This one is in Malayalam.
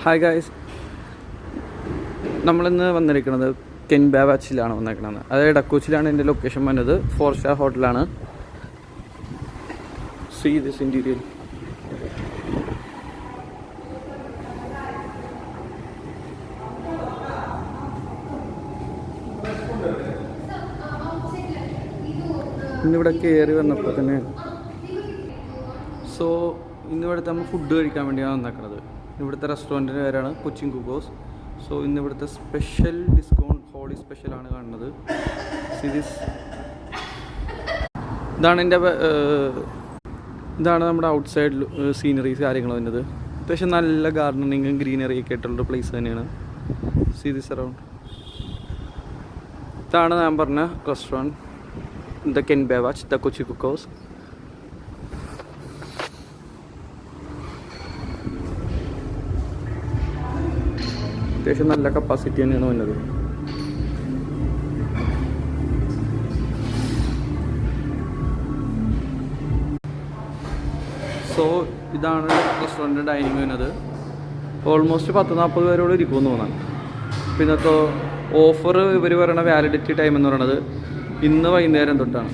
ഹായ് ഗായ്സ്, നമ്മളിന്ന് വന്നിരിക്കുന്നത് കെൻ ബാവാച്ചിലാണ് വന്നിരിക്കുന്നത്. അതായത് ഡക്കോച്ചിലാണ് എൻ്റെ ലൊക്കേഷൻ വന്നത്. 4 സ്റ്റാർ ഹോട്ടലാണ്. See this interior. ഇന്നിവിടെ കയറി വന്നപ്പോൾ തന്നെ ഇന്നിവിടുത്തെ നമ്മൾ ഫുഡ് കഴിക്കാൻ വേണ്ടിയാണ് വന്നേക്കുന്നത്. ഇവിടുത്തെ റെസ്റ്റോറൻറ്റിൻ്റെ പേരാണ് കൊച്ചിൻ കുക്കോസ്. ഇന്നിവിടുത്തെ സ്പെഷ്യൽ ഡിസ്കൗണ്ട് ഹോളി സ്പെഷ്യലാണ് കാണുന്നത്. ഇതാണ് നമ്മുടെ ഔട്ട് സൈഡ് സീനറീസ് കാര്യങ്ങൾ വരുന്നത്. അത്യാവശ്യം നല്ല ഗാർഡനിങ്ങും ഗ്രീനറി ഒക്കെ ആയിട്ടുള്ള പ്ലേസ് തന്നെയാണ്. See this around. ഇതാണ് ഞാൻ പറഞ്ഞ റെസ്റ്റോറൻറ്റ്, ദ കെൻ ബാവാച്ച്, ദ കൊച്ചി കുക്കോസ്. അത്യാവശ്യം നല്ല കപ്പാസിറ്റി തന്നെയാണ് വന്നത്. ഇതാണ് റെസ്റ്റോറൻറ്റ് ഡൈനിങ് വരുന്നത്. ഓൾമോസ്റ്റ് 10-40 പേരോട് ഇരിക്കുമെന്ന് തോന്നാം. പിന്നെ ഓഫർ ഇവർ പറയുന്ന വാലിഡിറ്റി ടൈം എന്ന് പറയുന്നത് ഇന്ന് വൈകുന്നേരം തൊട്ടാണ്.